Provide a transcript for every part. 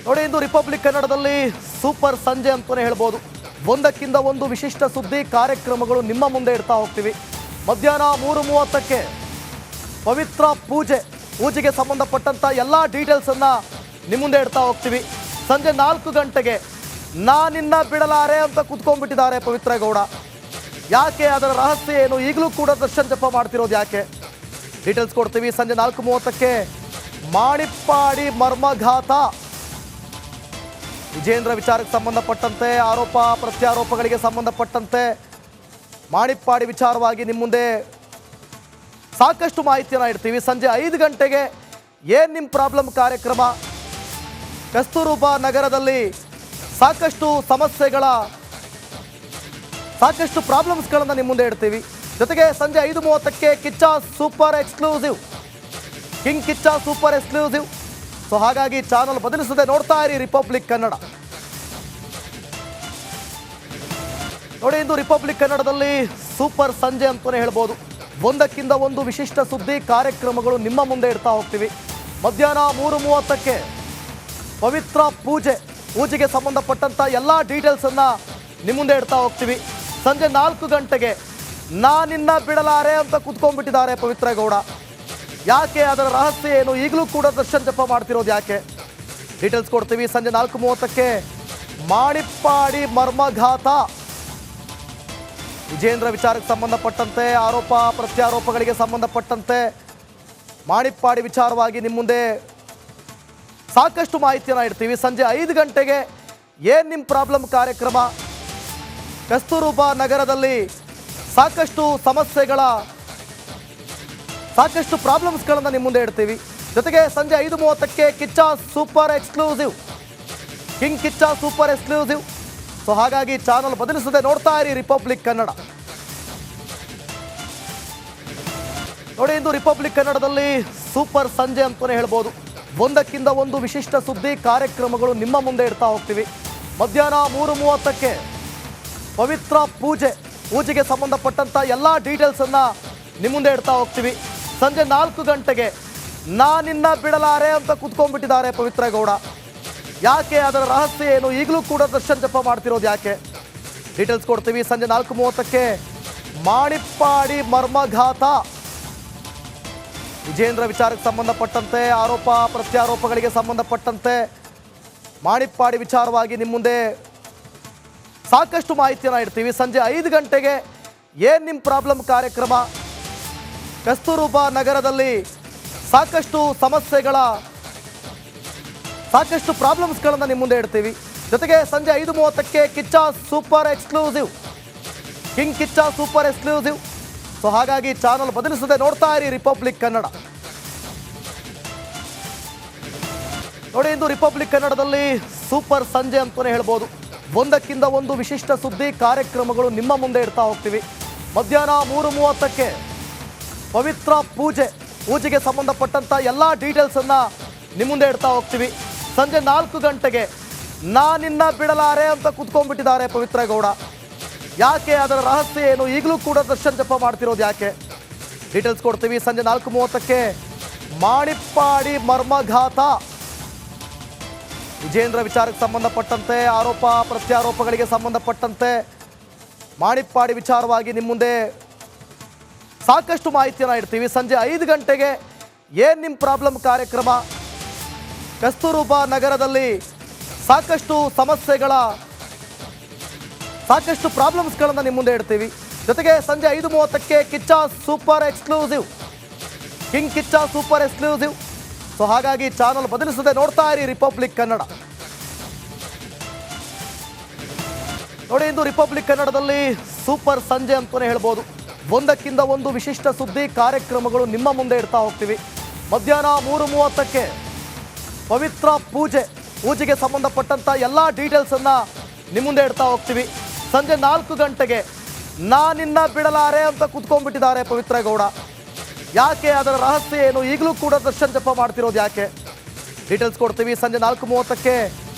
ನೋಡಿ, ಇಂದು ರಿಪಬ್ಲಿಕ್ ಕನ್ನಡದಲ್ಲಿ ಸೂಪರ್ ಸಂಜೆ ಅಂತಾನೆ ಹೇಳ್ಬೋದು. ಒಂದಕ್ಕಿಂತ ಒಂದು ವಿಶಿಷ್ಟ ಸುದ್ದಿ ಕಾರ್ಯಕ್ರಮಗಳು ನಿಮ್ಮ ಮುಂದೆ ಇಡ್ತಾ ಹೋಗ್ತೀವಿ. ಮಧ್ಯಾಹ್ನ 3:30ಕ್ಕೆ ಪವಿತ್ರ ಪೂಜೆಗೆ ಸಂಬಂಧಪಟ್ಟಂತ ಎಲ್ಲ ಡೀಟೇಲ್ಸ್ ಅನ್ನ ನಿಮ್ಮ ಮುಂದೆ ಇಡ್ತಾ ಹೋಗ್ತೀವಿ. ಸಂಜೆ 4 ಗಂಟೆಗೆ ನಾನಿನ್ನ ಬಿಡಲಾರೆ ಅಂತ ಕುತ್ಕೊಂಡ್ಬಿಟ್ಟಿದ್ದಾರೆ ಪವಿತ್ರ ಗೌಡ. ಯಾಕೆ, ಅದರ ರಹಸ್ಯ ಏನು, ಈಗಲೂ ಕೂಡ ದರ್ಶನ್ ಜಪ ಮಾಡ್ತಿರೋದು ಯಾಕೆ, ಡೀಟೇಲ್ಸ್ ಕೊಡ್ತೀವಿ. ಸಂಜೆ 4:30ಕ್ಕೆ ಮಾಣಿಪ್ಪಾಡಿ ಮರ್ಮಘಾತ ವಿಜೇಂದ್ರ ವಿಚಾರಕ್ಕೆ ಸಂಬಂಧಪಟ್ಟಂತೆ ಆರೋಪ ಪ್ರತ್ಯಾರೋಪಗಳಿಗೆ ಸಂಬಂಧಪಟ್ಟಂತೆ ಮಾಣಿಪ್ಪಾಡಿ ವಿಚಾರವಾಗಿ ನಿಮ್ಮ ಮುಂದೆ ಸಾಕಷ್ಟು ಮಾಹಿತಿಯನ್ನು ಇಡ್ತೀವಿ. ಸಂಜೆ 5 ಗಂಟೆಗೆ ಏನು ನಿಮ್ಮ ಪ್ರಾಬ್ಲಮ್ ಕಾರ್ಯಕ್ರಮ, ಕಸ್ತೂರ್ಬಾ ನಗರದಲ್ಲಿ ಸಾಕಷ್ಟು ಪ್ರಾಬ್ಲಮ್ಸ್ಗಳನ್ನು ನಿಮ್ಮ ಮುಂದೆ ಇಡ್ತೀವಿ. ಜೊತೆಗೆ ಸಂಜೆ 5:30ಕ್ಕೆ Kichcha super exclusive, king Kichcha super exclusive. So ಹಾಗಾಗಿ ಚಾನಲ್ ಬದಲಿಸದೆ ನೋಡ್ತಾ ಇರಿ ರಿಪಬ್ಲಿಕ್ ಕನ್ನಡ. ನೋಡಿ, ಇಂದು ರಿಪಬ್ಲಿಕ್ ಕನ್ನಡದಲ್ಲಿ ಸೂಪರ್ ಸಂಜೆ ಅಂತಾನೆ ಹೇಳ್ಬೋದು. ಒಂದಕ್ಕಿಂತ ಒಂದು ವಿಶಿಷ್ಟ ಸುದ್ದಿ ಕಾರ್ಯಕ್ರಮಗಳು ನಿಮ್ಮ ಮುಂದೆ ಇಡ್ತಾ ಹೋಗ್ತೀವಿ. ಮಧ್ಯಾಹ್ನ 3:30ಕ್ಕೆ ಪವಿತ್ರ ಪೂಜೆಗೆ ಸಂಬಂಧಪಟ್ಟಂತ ಎಲ್ಲ ಡೀಟೇಲ್ಸ್ ಅನ್ನ ನಿಮ್ಮ ಮುಂದೆ ಇಡ್ತಾ ಹೋಗ್ತೀವಿ. ಸಂಜೆ 4 ಗಂಟೆಗೆ ನಾನಿನ್ನ ಬಿಡಲಾರೆ ಅಂತ ಕುತ್ಕೊಂಡ್ಬಿಟ್ಟಿದ್ದಾರೆ ಪವಿತ್ರ ಗೌಡ. ಯಾಕೆ, ಅದರ ರಹಸ್ಯ ಏನು, ಈಗಲೂ ಕೂಡ ದರ್ಶನ್ ಜಪ ಮಾಡ್ತಿರೋದು ಯಾಕೆ, ಡೀಟೇಲ್ಸ್ ಕೊಡ್ತೀವಿ. ಸಂಜೆ 4:30ಕ್ಕೆ ಮಾಣಿಪ್ಪಾಡಿ ಮರ್ಮಘಾತ ವಿಜೇಂದ್ರ ವಿಚಾರಕ್ಕೆ ಸಂಬಂಧಪಟ್ಟಂತೆ ಆರೋಪ ಪ್ರತ್ಯಾರೋಪಗಳಿಗೆ ಸಂಬಂಧಪಟ್ಟಂತೆ ಮಾಣಿಪ್ಪಾಡಿ ವಿಚಾರವಾಗಿ ನಿಮ್ಮ ಮುಂದೆ ಸಾಕಷ್ಟು ಮಾಹಿತಿಯನ್ನು ಇಡ್ತೀವಿ. ಸಂಜೆ 5 ಗಂಟೆಗೆ ಏನು ನಿಮ್ಮ ಪ್ರಾಬ್ಲಮ್ ಕಾರ್ಯಕ್ರಮ, ಕಸ್ತೂರ್ಬಾ ನಗರದಲ್ಲಿ ಸಾಕಷ್ಟು ಪ್ರಾಬ್ಲಮ್ಸ್ಗಳನ್ನು ನಿಮ್ಮ ಮುಂದೆ ಇಡ್ತೀವಿ. ಜೊತೆಗೆ ಸಂಜೆ 5:30ಕ್ಕೆ Kichcha super exclusive, king Kichcha super exclusive. So ಹಾಗಾಗಿ ಚಾನಲ್ ಬದಲಿಸದೆ ನೋಡ್ತಾ ಇರಿ ರಿಪಬ್ಲಿಕ್ ಕನ್ನಡ. ನೋಡಿ, ಇಂದು ರಿಪಬ್ಲಿಕ್ ಕನ್ನಡದಲ್ಲಿ ಸೂಪರ್ ಸಂಜೆ ಅಂತಾನೆ ಹೇಳ್ಬೋದು. ಒಂದಕ್ಕಿಂತ ಒಂದು ವಿಶಿಷ್ಟ ಸುದ್ದಿ ಕಾರ್ಯಕ್ರಮಗಳು ನಿಮ್ಮ ಮುಂದೆ ಇಡ್ತಾ ಹೋಗ್ತೀವಿ. ಮಧ್ಯಾಹ್ನ 3:30ಕ್ಕೆ ಪವಿತ್ರ ಪೂಜೆಗೆ ಸಂಬಂಧಪಟ್ಟಂತ ಎಲ್ಲ ಡೀಟೇಲ್ಸ್ ಅನ್ನ ನಿಮ್ಮ ಮುಂದೆ ಇಡ್ತಾ ಹೋಗ್ತೀವಿ. ಸಂಜೆ 4 ಗಂಟೆಗೆ ನಾನಿನ್ನ ಬಿಡಲಾರೆ ಅಂತ ಕುತ್ಕೊಂಡ್ಬಿಟ್ಟಿದ್ದಾರೆ ಪವಿತ್ರ ಗೌಡ. ಯಾಕೆ, ಅದರ ರಹಸ್ಯ ಏನು, ಈಗಲೂ ಕೂಡ ದರ್ಶನ್ ಜಪ ಮಾಡ್ತಿರೋದು ಯಾಕೆ, ಡೀಟೇಲ್ಸ್ ಕೊಡ್ತೀವಿ. ಸಂಜೆ 4:30ಕ್ಕೆ ಮಾಣಿಪ್ಪಾಡಿ ಮರ್ಮಘಾತ ವಿಜೇಂದ್ರ ವಿಚಾರಕ್ಕೆ ಸಂಬಂಧಪಟ್ಟಂತೆ ಆರೋಪ ಪ್ರತ್ಯಾರೋಪಗಳಿಗೆ ಸಂಬಂಧಪಟ್ಟಂತೆ ಮಾಣಿಪ್ಪಾಡಿ ವಿಚಾರವಾಗಿ ನಿಮ್ಮ ಮುಂದೆ ಸಾಕಷ್ಟು ಮಾಹಿತಿಯನ್ನು ಇಡ್ತೀವಿ. ಸಂಜೆ 5 ಗಂಟೆಗೆ ಏನು ನಿಮ್ಮ ಪ್ರಾಬ್ಲಮ್ ಕಾರ್ಯಕ್ರಮ, ಕಸ್ತೂರ್ಬಾ ನಗರದಲ್ಲಿ ಸಾಕಷ್ಟು ಪ್ರಾಬ್ಲಮ್ಸ್ಗಳನ್ನು ನಿಮ್ಮ ಮುಂದೆ ಇಡ್ತೀವಿ. ಜೊತೆಗೆ ಸಂಜೆ 5:30ಕ್ಕೆ Kichcha super exclusive, king Kichcha super exclusive. So ಹಾಗಾಗಿ ಚಾನಲ್ ಬದಲಿಸದೆ ನೋಡ್ತಾ ಇರಿ ರಿಪಬ್ಲಿಕ್ ಕನ್ನಡ. ನೋಡಿ, ಇಂದು ರಿಪಬ್ಲಿಕ್ ಕನ್ನಡದಲ್ಲಿ ಸೂಪರ್ ಸಂಜೆ ಅಂತಾನೆ ಹೇಳ್ಬೋದು. ಒಂದಕ್ಕಿಂತ ಒಂದು ವಿಶಿಷ್ಟ ಸುದ್ದಿ ಕಾರ್ಯಕ್ರಮಗಳು ನಿಮ್ಮ ಮುಂದೆ ಇಡ್ತಾ ಹೋಗ್ತೀವಿ. ಮಧ್ಯಾಹ್ನ 3:30ಕ್ಕೆ ಪವಿತ್ರ ಪೂಜೆಗೆ ಸಂಬಂಧಪಟ್ಟಂತ ಎಲ್ಲ ಡೀಟೇಲ್ಸ್ ಅನ್ನ ನಿಮ್ಮ ಮುಂದೆ ಇಡ್ತಾ ಹೋಗ್ತೀವಿ. ಸಂಜೆ 4 ಗಂಟೆಗೆ ನಾನಿನ್ನ ಬಿಡಲಾರೆ ಅಂತ ಕುತ್ಕೊಂಡ್ಬಿಟ್ಟಿದ್ದಾರೆ ಪವಿತ್ರ ಗೌಡ. ಯಾಕೆ, ಅದರ ರಹಸ್ಯ ಏನು, ಈಗಲೂ ಕೂಡ ದರ್ಶನ್ ಜಪ ಮಾಡ್ತಿರೋದು ಯಾಕೆ, ಡೀಟೇಲ್ಸ್ ಕೊಡ್ತೀವಿ. ಸಂಜೆ 4:30ಕ್ಕೆ ಮಾಣಿಪ್ಪಾಡಿ ಮರ್ಮಘಾತ ವಿಜೇಂದ್ರ ವಿಚಾರಕ್ಕೆ ಸಂಬಂಧಪಟ್ಟಂತೆ ಆರೋಪ ಪ್ರತ್ಯಾರೋಪಗಳಿಗೆ ಸಂಬಂಧಪಟ್ಟಂತೆ ಮಾಣಿಪ್ಪಾಡಿ ವಿಚಾರವಾಗಿ ನಿಮ್ಮ ಮುಂದೆ ಸಾಕಷ್ಟು ಮಾಹಿತಿಯನ್ನು ಇಡ್ತೀವಿ. ಸಂಜೆ 5 ಗಂಟೆಗೆ ಏನು ನಿಮ್ಮ ಪ್ರಾಬ್ಲಮ್ ಕಾರ್ಯಕ್ರಮ, ಕಸ್ತೂರ್ಬಾ ನಗರದಲ್ಲಿ ಸಾಕಷ್ಟು ಪ್ರಾಬ್ಲಮ್ಸ್ಗಳನ್ನು ನಿಮ್ಮ ಮುಂದೆ ಇಡ್ತೀವಿ. ಜೊತೆಗೆ ಸಂಜೆ 5:30ಕ್ಕೆ Kichcha super exclusive, king Kichcha super exclusive. So ಹಾಗಾಗಿ ಚಾನಲ್ ಬದಲಿಸದೆ ನೋಡ್ತಾ ಇರಿ ರಿಪಬ್ಲಿಕ್ ಕನ್ನಡ. ನೋಡಿ, ಇಂದು ರಿಪಬ್ಲಿಕ್ ಕನ್ನಡದಲ್ಲಿ ಸೂಪರ್ ಸಂಜೆ ಅಂತಾನೆ ಹೇಳ್ಬೋದು. ಒಂದಕ್ಕಿಂತ ಒಂದು ವಿಶಿಷ್ಟ ಸುದ್ದಿ ಕಾರ್ಯಕ್ರಮಗಳು ನಿಮ್ಮ ಮುಂದೆ ಇಡ್ತಾ ಹೋಗ್ತೀವಿ. ಮಧ್ಯಾಹ್ನ 3:30ಕ್ಕೆ ಪವಿತ್ರ ಪೂಜೆಗೆ ಸಂಬಂಧಪಟ್ಟಂತ ಎಲ್ಲ ಡೀಟೇಲ್ಸ್ ಅನ್ನ ನಿಮ್ಮ ಮುಂದೆ ಇಡ್ತಾ ಹೋಗ್ತೀವಿ. ಸಂಜೆ 4 ಗಂಟೆಗೆ ನಾನಿನ್ನ ಬಿಡಲಾರೆ ಅಂತ ಕುತ್ಕೊಂಡ್ಬಿಟ್ಟಿದ್ದಾರೆ ಪವಿತ್ರ ಗೌಡ. ಯಾಕೆ, ಅದರ ರಹಸ್ಯ ಏನು, ಈಗಲೂ ಕೂಡ ದರ್ಶನ್ ಜಪ ಮಾಡ್ತಿರೋದು ಯಾಕೆ, ಡೀಟೇಲ್ಸ್ ಕೊಡ್ತೀವಿ. ಸಂಜೆ 4:30ಕ್ಕೆ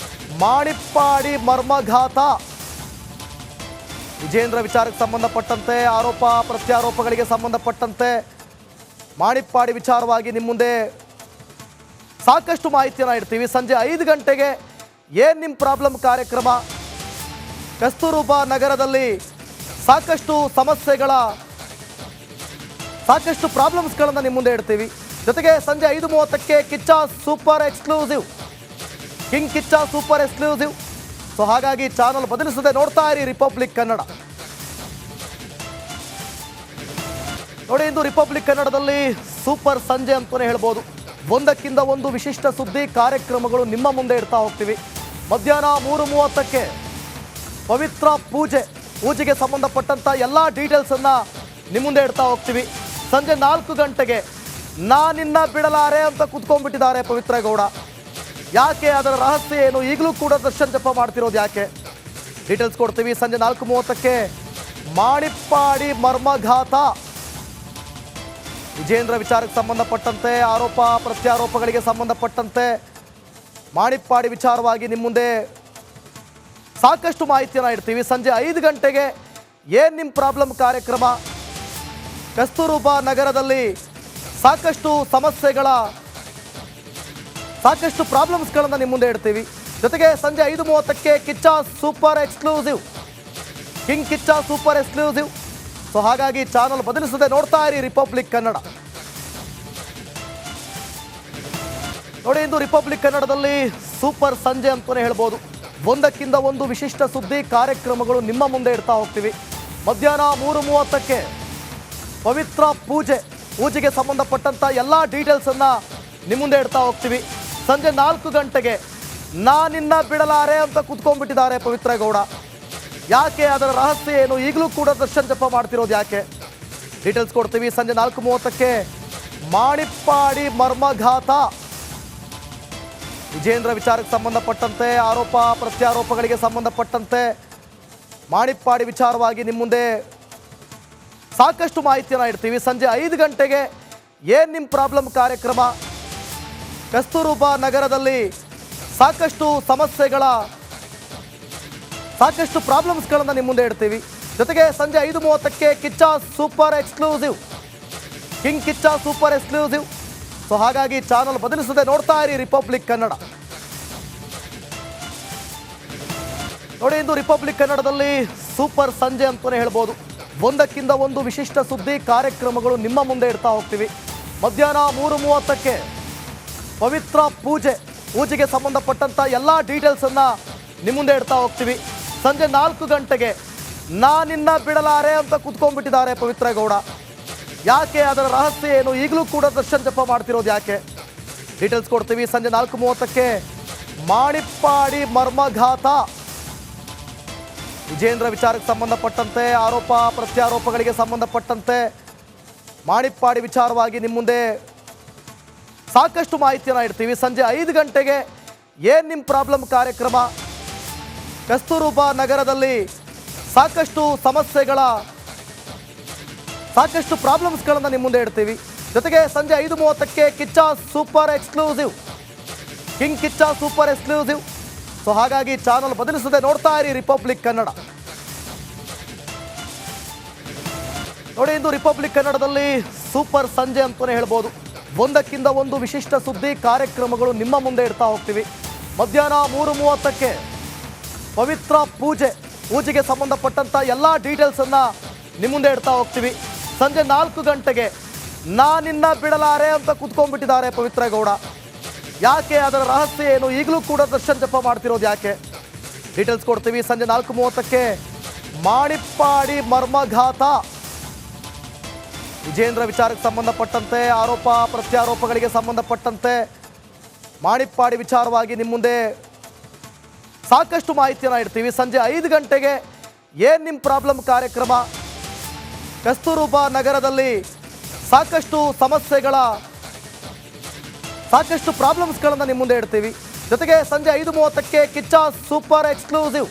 ಮಾಣಿಪ್ಪಾಡಿ ಮರ್ಮಘಾತ ವಿಜೇಂದ್ರ ವಿಚಾರಕ್ಕೆ ಸಂಬಂಧಪಟ್ಟಂತೆ ಆರೋಪ ಪ್ರತ್ಯಾರೋಪಗಳಿಗೆ ಸಂಬಂಧಪಟ್ಟಂತೆ ಮಾಣಿಪ್ಪಾಡಿ ವಿಚಾರವಾಗಿ ನಿಮ್ಮ ಮುಂದೆ ಸಾಕಷ್ಟು ಮಾಹಿತಿಯನ್ನು ಇಡ್ತೀವಿ. ಸಂಜೆ 5 ಗಂಟೆಗೆ ಏನು ನಿಮ್ಮ ಪ್ರಾಬ್ಲಮ್ ಕಾರ್ಯಕ್ರಮ. ಕಸ್ತೂರ್ಬಾ ನಗರದಲ್ಲಿ ಸಾಕಷ್ಟು ಪ್ರಾಬ್ಲಮ್ಸ್ಗಳನ್ನು ನಿಮ್ಮ ಮುಂದೆ ಇಡ್ತೀವಿ. ಜೊತೆಗೆ ಸಂಜೆ 5:30ಕ್ಕೆ Kichcha super exclusive, king Kichcha super exclusive. So ಹಾಗಾಗಿ ಚಾನಲ್ ಬದಲಿಸದೆ ನೋಡ್ತಾ ಇರಿ ರಿಪಬ್ಲಿಕ್ ಕನ್ನಡ. ನೋಡಿ, ಇಂದು ರಿಪಬ್ಲಿಕ್ ಕನ್ನಡದಲ್ಲಿ ಸೂಪರ್ ಸಂಜೆ ಅಂತಲೇ ಹೇಳ್ಬೋದು. ಒಂದಕ್ಕಿಂತ ಒಂದು ವಿಶಿಷ್ಟ ಸುದ್ದಿ ಕಾರ್ಯಕ್ರಮಗಳು ನಿಮ್ಮ ಮುಂದೆ ಇಡ್ತಾ ಹೋಗ್ತೀವಿ. ಮಧ್ಯಾಹ್ನ 3:30ಕ್ಕೆ ಪವಿತ್ರ ಪೂಜೆಗೆ ಸಂಬಂಧಪಟ್ಟಂಥ ಎಲ್ಲ ಡೀಟೇಲ್ಸನ್ನು ನಿಮ್ಮ ಮುಂದೆ ಇಡ್ತಾ ಹೋಗ್ತೀವಿ. ಸಂಜೆ 4 ಗಂಟೆಗೆ ನಾನಿನ್ನ ಬಿಡಲಾರೆ ಅಂತ ಕುತ್ಕೊಂಡ್ಬಿಟ್ಟಿದ್ದಾರೆ ಪವಿತ್ರ ಗೌಡ. ಯಾಕೆ, ಅದರ ರಹಸ್ಯ ಏನು, ಈಗಲೂ ಕೂಡ ದರ್ಶನ್ ಜಪ ಮಾಡ್ತಿರೋದು ಯಾಕೆ, ಡೀಟೇಲ್ಸ್ ಕೊಡ್ತೀವಿ. ಸಂಜೆ 4:30ಕ್ಕೆ ಮಾಣಿಪ್ಪಾಡಿ ಮರ್ಮಘಾತ, ವಿಜೇಂದ್ರ ವಿಚಾರಕ್ಕೆ ಸಂಬಂಧಪಟ್ಟಂತೆ ಆರೋಪ ಪ್ರತ್ಯಾರೋಪಗಳಿಗೆ ಸಂಬಂಧಪಟ್ಟಂತೆ ಮಾಣಿಪ್ಪಾಡಿ ವಿಚಾರವಾಗಿ ನಿಮ್ಮ ಮುಂದೆ ಸಾಕಷ್ಟು ಮಾಹಿತಿಯನ್ನು ಇಡ್ತೀವಿ. ಸಂಜೆ 5 ಗಂಟೆಗೆ ಏನು ನಿಮ್ಮ ಪ್ರಾಬ್ಲಮ್ ಕಾರ್ಯಕ್ರಮ. ಕಸ್ತೂರ್ಬಾ ನಗರದಲ್ಲಿ ಸಾಕಷ್ಟು ಪ್ರಾಬ್ಲಮ್ಸ್ಗಳನ್ನು ನಿಮ್ಮ ಮುಂದೆ ಇಡ್ತೀವಿ. ಜೊತೆಗೆ ಸಂಜೆ 5:30ಕ್ಕೆ Kichcha super exclusive, king Kichcha super exclusive. So ಹಾಗಾಗಿ ಚಾನಲ್ ಬದಲಿಸದೆ ನೋಡ್ತಾ ಇರಿ ರಿಪಬ್ಲಿಕ್ ಕನ್ನಡ. ನೋಡಿ, ಇಂದು ರಿಪಬ್ಲಿಕ್ ಕನ್ನಡದಲ್ಲಿ ಸೂಪರ್ ಸಂಜೆ ಅಂತಲೇ ಹೇಳ್ಬೋದು. ಒಂದಕ್ಕಿಂತ ಒಂದು ವಿಶಿಷ್ಟ ಸುದ್ದಿ ಕಾರ್ಯಕ್ರಮಗಳು ನಿಮ್ಮ ಮುಂದೆ ಇಡ್ತಾ ಹೋಗ್ತೀವಿ. ಮಧ್ಯಾಹ್ನ 3:30ಕ್ಕೆ ಪವಿತ್ರ ಪೂಜೆಗೆ ಸಂಬಂಧಪಟ್ಟಂಥ ಎಲ್ಲ ಡೀಟೇಲ್ಸನ್ನು ನಿಮ್ಮ ಮುಂದೆ ಇಡ್ತಾ ಹೋಗ್ತೀವಿ. ಸಂಜೆ 4 ಗಂಟೆಗೆ ನಾನಿನ್ನ ಬಿಡಲಾರೆ ಅಂತ ಕುತ್ಕೊಂಡ್ಬಿಟ್ಟಿದ್ದಾರೆ ಪವಿತ್ರ ಗೌಡ. ಯಾಕೆ, ಅದರ ರಹಸ್ಯ ಏನು, ಈಗಲೂ ಕೂಡ ದರ್ಶನ್ ಜಪ ಮಾಡ್ತಿರೋದು ಯಾಕೆ, ಡೀಟೇಲ್ಸ್ ಕೊಡ್ತೀವಿ. ಸಂಜೆ 4:30ಕ್ಕೆ ಮಾಣಿಪ್ಪಾಡಿ ಮರ್ಮಘಾತ, ವಿಜೇಂದ್ರ ವಿಚಾರಕ್ಕೆ ಸಂಬಂಧಪಟ್ಟಂತೆ ಆರೋಪ ಪ್ರತ್ಯಾರೋಪಗಳಿಗೆ ಸಂಬಂಧಪಟ್ಟಂತೆ ಮಾಣಿಪ್ಪಾಡಿ ವಿಚಾರವಾಗಿ ನಿಮ್ಮ ಮುಂದೆ ಸಾಕಷ್ಟು ಮಾಹಿತಿಯನ್ನು ಇಡ್ತೀವಿ. ಸಂಜೆ 5 ಗಂಟೆಗೆ ಏನು ನಿಮ್ಮ ಪ್ರಾಬ್ಲಮ್ ಕಾರ್ಯಕ್ರಮ. ಕಸ್ತೂರ್ಬಾ ನಗರದಲ್ಲಿ ಸಾಕಷ್ಟು ಪ್ರಾಬ್ಲಮ್ಸ್ಗಳನ್ನು ನಿಮ್ಮ ಮುಂದೆ ಇಡ್ತೀವಿ. ಜೊತೆಗೆ ಸಂಜೆ 5:30ಕ್ಕೆ Kichcha super exclusive, king Kichcha super exclusive. So ಹಾಗಾಗಿ ಚಾನಲ್ ಬದಲಿಸದೆ ನೋಡ್ತಾ ಇರಿ ರಿಪಬ್ಲಿಕ್ ಕನ್ನಡ. ನೋಡಿ, ಇಂದು ರಿಪಬ್ಲಿಕ್ ಕನ್ನಡದಲ್ಲಿ ಸೂಪರ್ ಸಂಜೆ ಅಂತಲೇ ಹೇಳ್ಬೋದು. ಒಂದಕ್ಕಿಂತ ಒಂದು ವಿಶಿಷ್ಟ ಸುದ್ದಿ ಕಾರ್ಯಕ್ರಮಗಳು ನಿಮ್ಮ ಮುಂದೆ ಇಡ್ತಾ ಹೋಗ್ತೀವಿ. ಮಧ್ಯಾಹ್ನ 3:30ಕ್ಕೆ ಪವಿತ್ರ ಪೂಜೆಗೆ ಸಂಬಂಧಪಟ್ಟಂಥ ಎಲ್ಲ ಡೀಟೇಲ್ಸನ್ನು ನಿಮ್ಮ ಮುಂದೆ ಇಡ್ತಾ ಹೋಗ್ತೀವಿ. ಸಂಜೆ 4 ಗಂಟೆಗೆ ನಾನಿನ್ನ ಬಿಡಲಾರೆ ಅಂತ ಕುತ್ಕೊಂಡ್ಬಿಟ್ಟಿದ್ದಾರೆ ಪವಿತ್ರ ಗೌಡ. ಯಾಕೆ, ಅದರ ರಹಸ್ಯ ಏನು, ಈಗಲೂ ಕೂಡ ದರ್ಶನ್ ಜಪ ಮಾಡ್ತಿರೋದು ಯಾಕೆ, ಡೀಟೇಲ್ಸ್ ಕೊಡ್ತೀವಿ. ಸಂಜೆ 4:30ಕ್ಕೆ ಮಾಣಿಪ್ಪಾಡಿ ಮರ್ಮಘಾತ, ವಿಜೇಂದ್ರ ವಿಚಾರಕ್ಕೆ ಸಂಬಂಧಪಟ್ಟಂತೆ ಆರೋಪ ಪ್ರತ್ಯಾರೋಪಗಳಿಗೆ ಸಂಬಂಧಪಟ್ಟಂತೆ ಮಾಣಿಪ್ಪಾಡಿ ವಿಚಾರವಾಗಿ ನಿಮ್ಮ ಮುಂದೆ ಸಾಕಷ್ಟು ಮಾಹಿತಿಯನ್ನು ಇಡ್ತೀವಿ. ಸಂಜೆ 5 ಗಂಟೆಗೆ ಏನು ನಿಮ್ಮ ಪ್ರಾಬ್ಲಮ್ ಕಾರ್ಯಕ್ರಮ. ಕಸ್ತೂರ್ಬಾ ನಗರದಲ್ಲಿ ಸಾಕಷ್ಟು ಪ್ರಾಬ್ಲಮ್ಸ್ಗಳನ್ನು ನಿಮ್ಮ ಮುಂದೆ ಇಡ್ತೀವಿ. ಜೊತೆಗೆ ಸಂಜೆ 5:30ಕ್ಕೆ Kichcha super exclusive, king Kichcha super exclusive. So ಹಾಗಾಗಿ ಚಾನಲ್ ಬದಲಿಸದೆ ನೋಡ್ತಾ ಇರಿ ರಿಪಬ್ಲಿಕ್ ಕನ್ನಡ. ನೋಡಿ, ಇಂದು ರಿಪಬ್ಲಿಕ್ ಕನ್ನಡದಲ್ಲಿ ಸೂಪರ್ ಸಂಜೆ ಅಂತಲೇ ಹೇಳ್ಬೋದು. ಒಂದಕ್ಕಿಂತ ಒಂದು ವಿಶಿಷ್ಟ ಸುದ್ದಿ ಕಾರ್ಯಕ್ರಮಗಳು ನಿಮ್ಮ ಮುಂದೆ ಇಡ್ತಾ ಹೋಗ್ತೀವಿ. ಮಧ್ಯಾಹ್ನ 3:30ಕ್ಕೆ ಪವಿತ್ರ ಪೂಜೆಗೆ ಸಂಬಂಧಪಟ್ಟಂಥ ಎಲ್ಲ ಡೀಟೇಲ್ಸನ್ನು ನಿಮ್ಮ ಮುಂದೆ ಇಡ್ತಾ ಹೋಗ್ತೀವಿ. ಸಂಜೆ 4 ಗಂಟೆಗೆ ನಾನಿನ್ನ ಬಿಡಲಾರೆ ಅಂತ ಕುತ್ಕೊಂಡ್ಬಿಟ್ಟಿದ್ದಾರೆ ಪವಿತ್ರ ಗೌಡ. ಯಾಕೆ, ಅದರ ರಹಸ್ಯ ಏನು, ಈಗಲೂ ಕೂಡ ದರ್ಶನ್ ಜಪ ಮಾಡ್ತಿರೋದು ಯಾಕೆ, ಡೀಟೇಲ್ಸ್ ಕೊಡ್ತೀವಿ. ಸಂಜೆ 4:30ಕ್ಕೆ ಮಾಣಿಪ್ಪಾಡಿ ಮರ್ಮಘಾತ, ವಿಜೇಂದ್ರ ವಿಚಾರಕ್ಕೆ ಸಂಬಂಧಪಟ್ಟಂತೆ ಆರೋಪ ಪ್ರತ್ಯಾರೋಪಗಳಿಗೆ ಸಂಬಂಧಪಟ್ಟಂತೆ ಮಾಣಿಪ್ಪಾಡಿ ವಿಚಾರವಾಗಿ ನಿಮ್ಮ ಮುಂದೆ ಸಾಕಷ್ಟು ಮಾಹಿತಿಯನ್ನು ಇಡ್ತೀವಿ. ಸಂಜೆ 5 ಗಂಟೆಗೆ ಏನು ನಿಮ್ಮ ಪ್ರಾಬ್ಲಮ್ ಕಾರ್ಯಕ್ರಮ. ಕಸ್ತೂರ್ಬಾ ನಗರದಲ್ಲಿ ಸಾಕಷ್ಟು ಪ್ರಾಬ್ಲಮ್ಸ್ಗಳನ್ನು ನಿಮ್ಮ ಮುಂದೆ ಇಡ್ತೀವಿ. ಜೊತೆಗೆ ಸಂಜೆ 5:30ಕ್ಕೆ Kichcha super exclusive,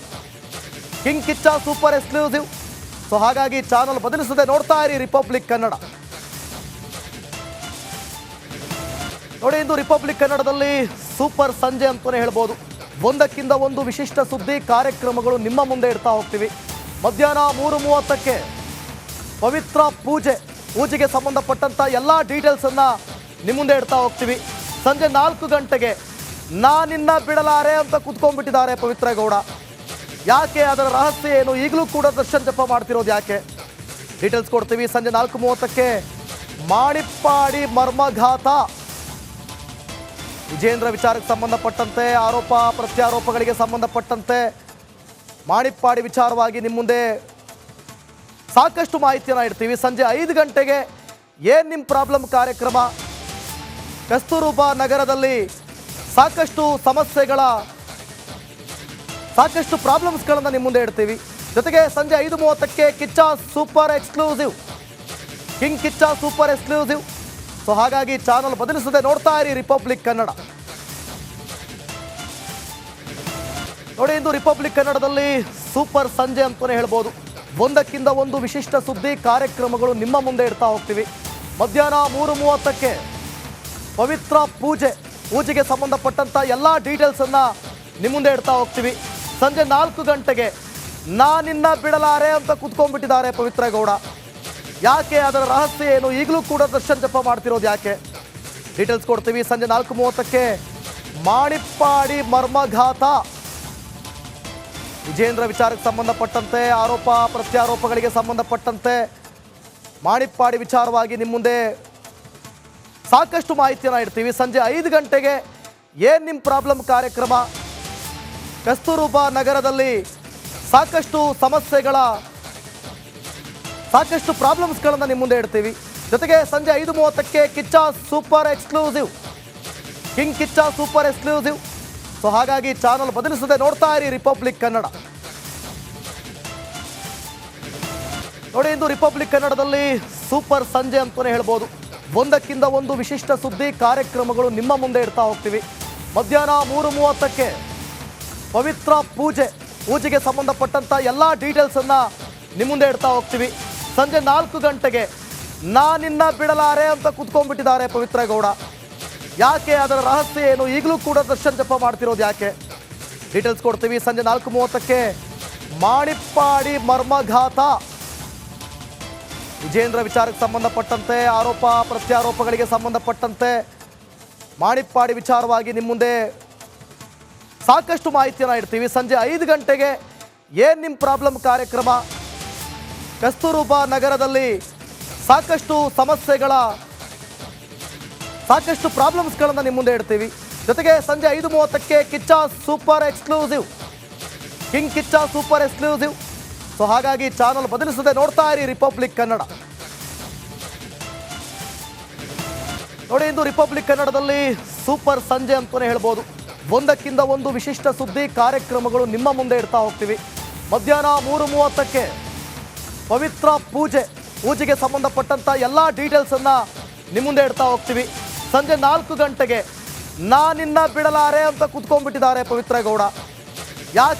king Kichcha super exclusive. So ಹಾಗಾಗಿ ಚಾನಲ್ ಬದಲಿಸದೆ ನೋಡ್ತಾ ಇರಿ ರಿಪಬ್ಲಿಕ್ ಕನ್ನಡ. ನೋಡಿ, ಇಂದು ರಿಪಬ್ಲಿಕ್ ಕನ್ನಡದಲ್ಲಿ ಸೂಪರ್ ಸಂಜೆ ಅಂತಲೇ ಹೇಳ್ಬೋದು. ಒಂದಕ್ಕಿಂತ ಒಂದು ವಿಶಿಷ್ಟ ಸುದ್ದಿ ಕಾರ್ಯಕ್ರಮಗಳು ನಿಮ್ಮ ಮುಂದೆ ಇಡ್ತಾ ಹೋಗ್ತೀವಿ. ಮಧ್ಯಾಹ್ನ 3:30ಕ್ಕೆ ಪವಿತ್ರ ಪೂಜೆಗೆ ಸಂಬಂಧಪಟ್ಟಂಥ ಎಲ್ಲ ಡೀಟೇಲ್ಸನ್ನು ನಿಮ್ಮ ಮುಂದೆ ಇಡ್ತಾ ಹೋಗ್ತೀವಿ. ಸಂಜೆ 4 ಗಂಟೆಗೆ ನಾನಿನ್ನ ಬಿಡಲಾರೆ ಅಂತ ಕುತ್ಕೊಂಡ್ಬಿಟ್ಟಿದ್ದಾರೆ ಪವಿತ್ರ ಗೌಡ. ಯಾಕೆ, ಅದರ ರಹಸ್ಯ ಏನು? ಈಗಲೂ ಕೂಡ ದರ್ಶನ್ ಜಪ ಮಾಡ್ತಿರೋದು ಯಾಕೆ? ಡೀಟೇಲ್ಸ್ ಕೊಡ್ತೀವಿ. ಸಂಜೆ 4:30ಕ್ಕೆ ಮಾಣಿಪ್ಪಾಡಿ ಮರ್ಮಘಾತ ವಿಜೇಂದ್ರ ವಿಚಾರಕ್ಕೆ ಸಂಬಂಧಪಟ್ಟಂತೆ, ಆರೋಪ ಪ್ರತ್ಯಾರೋಪಗಳಿಗೆ ಸಂಬಂಧಪಟ್ಟಂತೆ ಮಾಣಿಪ್ಪಾಡಿ ವಿಚಾರವಾಗಿ ನಿಮ್ಮ ಮುಂದೆ ಸಾಕಷ್ಟು ಮಾಹಿತಿಯನ್ನು ಇಡ್ತೀವಿ. ಸಂಜೆ 5 ಗಂಟೆಗೆ ಏನು ನಿಮ್ಮ ಪ್ರಾಬ್ಲಮ್ ಕಾರ್ಯಕ್ರಮ. ಕಸ್ತೂರ್ಬಾ ನಗರದಲ್ಲಿ ಸಾಕಷ್ಟು ಪ್ರಾಬ್ಲಮ್ಸ್ಗಳನ್ನು ನಿಮ್ಮ ಮುಂದೆ ಇಡ್ತೀವಿ. ಜೊತೆಗೆ ಸಂಜೆ 5:30ಕ್ಕೆ Kichcha super exclusive, king Kichcha super exclusive. So ಹಾಗಾಗಿ ಚಾನಲ್ ಬದಲಿಸದೆ ನೋಡ್ತಾ ಇರಿ ರಿಪಬ್ಲಿಕ್ ಕನ್ನಡ. ನೋಡಿ, ಇಂದು ರಿಪಬ್ಲಿಕ್ ಕನ್ನಡದಲ್ಲಿ ಸೂಪರ್ ಸಂಜೆ ಅಂತಲೇ ಹೇಳ್ಬೋದು. ಒಂದಕ್ಕಿಂತ ಒಂದು ವಿಶಿಷ್ಟ ಸುದ್ದಿ ಕಾರ್ಯಕ್ರಮಗಳು ನಿಮ್ಮ ಮುಂದೆ ಇಡ್ತಾ ಹೋಗ್ತೀವಿ. ಮಧ್ಯಾಹ್ನ 3:30ಕ್ಕೆ ಪವಿತ್ರ ಪೂಜೆಗೆ ಸಂಬಂಧಪಟ್ಟಂಥ ಎಲ್ಲ ಡೀಟೇಲ್ಸನ್ನು ನಿಮ್ಮ ಮುಂದೆ ಇಡ್ತಾ ಹೋಗ್ತೀವಿ. ಸಂಜೆ 4 ಗಂಟೆಗೆ ನಾನಿನ್ನ ಬಿಡಲಾರೆ ಅಂತ ಕುತ್ಕೊಂಡ್ಬಿಟ್ಟಿದ್ದಾರೆ ಪವಿತ್ರ ಗೌಡ. ಯಾಕೆ, ಅದರ ರಹಸ್ಯ ಏನು? ಈಗಲೂ ಕೂಡ ದರ್ಶನ್ ಜಪ ಮಾಡ್ತಿರೋದು ಯಾಕೆ? ಡೀಟೇಲ್ಸ್ ಕೊಡ್ತೀವಿ. ಸಂಜೆ 4:30ಕ್ಕೆ ಮಾಣಿಪ್ಪಾಡಿ ಮರ್ಮಘಾತ ವಿಜೇಂದ್ರ ವಿಚಾರಕ್ಕೆ ಸಂಬಂಧಪಟ್ಟಂತೆ, ಆರೋಪ ಪ್ರತ್ಯಾರೋಪಗಳಿಗೆ ಸಂಬಂಧಪಟ್ಟಂತೆ ಮಾಣಿಪ್ಪಾಡಿ ವಿಚಾರವಾಗಿ ನಿಮ್ಮ ಮುಂದೆ ಸಾಕಷ್ಟು ಮಾಹಿತಿಯನ್ನು ಇಡ್ತೀವಿ. ಸಂಜೆ 5 ಗಂಟೆಗೆ ಏನು ನಿಮ್ಮ ಪ್ರಾಬ್ಲಮ್ ಕಾರ್ಯಕ್ರಮ. ಕಸ್ತೂರ್ಬಾ ನಗರದಲ್ಲಿ ಸಾಕಷ್ಟು ಪ್ರಾಬ್ಲಮ್ಸ್ಗಳನ್ನು ನಿಮ್ಮ ಮುಂದೆ ಇಡ್ತೀವಿ. ಜೊತೆಗೆ ಸಂಜೆ 5:30ಕ್ಕೆ Kichcha super exclusive, king Kichcha super exclusive. So ಹಾಗಾಗಿ ಚಾನಲ್ ಬದಲಿಸದೆ ನೋಡ್ತಾ ಇರಿ ರಿಪಬ್ಲಿಕ್ ಕನ್ನಡ. ನೋಡಿ, ಇಂದು ರಿಪಬ್ಲಿಕ್ ಕನ್ನಡದಲ್ಲಿ ಸೂಪರ್ ಸಂಜೆ ಅಂತಲೇ ಹೇಳ್ಬೋದು. ಒಂದಕ್ಕಿಂತ ಒಂದು ವಿಶಿಷ್ಟ ಸುದ್ದಿ ಕಾರ್ಯಕ್ರಮಗಳು ನಿಮ್ಮ ಮುಂದೆ ಇಡ್ತಾ ಹೋಗ್ತೀವಿ. ಮಧ್ಯಾಹ್ನ 3:30ಕ್ಕೆ ಪವಿತ್ರ ಪೂಜೆಗೆ ಸಂಬಂಧಪಟ್ಟಂಥ ಎಲ್ಲ ಡೀಟೇಲ್ಸನ್ನು ನಿಮ್ಮ ಮುಂದೆ ಇಡ್ತಾ ಹೋಗ್ತೀವಿ. ಸಂಜೆ 4 ಗಂಟೆಗೆ ನಾನಿನ್ನ ಬಿಡಲಾರೆ ಅಂತ ಕುತ್ಕೊಂಡ್ಬಿಟ್ಟಿದ್ದಾರೆ ಪವಿತ್ರ ಗೌಡ. ಯಾಕೆ, ಅದರ ರಹಸ್ಯ ಏನು? ಈಗಲೂ ಕೂಡ ದರ್ಶನ್ ಜಪ ಮಾಡ್ತಿರೋದು ಯಾಕೆ? ಡೀಟೇಲ್ಸ್ ಕೊಡ್ತೀವಿ. ಸಂಜೆ 4:30ಕ್ಕೆ ಮಾಣಿಪ್ಪಾಡಿ ಮರ್ಮಘಾತ ವಿಜೇಂದ್ರ ವಿಚಾರಕ್ಕೆ ಸಂಬಂಧಪಟ್ಟಂತೆ, ಆರೋಪ ಪ್ರತ್ಯಾರೋಪಗಳಿಗೆ ಸಂಬಂಧಪಟ್ಟಂತೆ ಮಾಣಿಪ್ಪಾಡಿ ವಿಚಾರವಾಗಿ ನಿಮ್ಮ ಮುಂದೆ ಸಾಕಷ್ಟು ಮಾಹಿತಿಯನ್ನು ಇಡ್ತೀವಿ. ಸಂಜೆ 5 ಗಂಟೆಗೆ ಏನು ನಿಮ್ಮ ಪ್ರಾಬ್ಲಮ್ ಕಾರ್ಯಕ್ರಮ. ಕಸ್ತೂರ್ಬಾ ನಗರದಲ್ಲಿ ಸಾಕಷ್ಟು ಪ್ರಾಬ್ಲಮ್ಸ್ಗಳನ್ನು ನಿಮ್ಮ ಮುಂದೆ ಇಡ್ತೀವಿ. ಜೊತೆಗೆ ಸಂಜೆ 5:30ಕ್ಕೆ Kichcha super exclusive, king Kichcha super exclusive. So ಹಾಗಾಗಿ ಚಾನಲ್ ಬದಲಿಸದೆ ನೋಡ್ತಾ ಇರಿ ರಿಪಬ್ಲಿಕ್ ಕನ್ನಡ. ನೋಡಿ, ಇಂದು ರಿಪಬ್ಲಿಕ್ ಕನ್ನಡದಲ್ಲಿ ಸೂಪರ್ ಸಂಜೆ ಅಂತಲೇ ಹೇಳ್ಬೋದು. ಒಂದಕ್ಕಿಂತ ಒಂದು ವಿಶಿಷ್ಟ ಸುದ್ದಿ ಕಾರ್ಯಕ್ರಮಗಳು ನಿಮ್ಮ ಮುಂದೆ ಇಡ್ತಾ ಹೋಗ್ತೀವಿ. ಮಧ್ಯಾಹ್ನ 3:30ಕ್ಕೆ ಪವಿತ್ರ ಪೂಜೆಗೆ ಸಂಬಂಧಪಟ್ಟಂಥ ಎಲ್ಲ ಡೀಟೇಲ್ಸನ್ನು ನಿಮ್ಮ ಮುಂದೆ ಇಡ್ತಾ ಹೋಗ್ತೀವಿ. ಸಂಜೆ 4 ಗಂಟೆಗೆ ನಾನಿನ್ನ ಬಿಡಲಾರೆ ಅಂತ ಕುತ್ಕೊಂಡ್ಬಿಟ್ಟಿದ್ದಾರೆ ಪವಿತ್ರ ಗೌಡ. ಯಾಕೆ,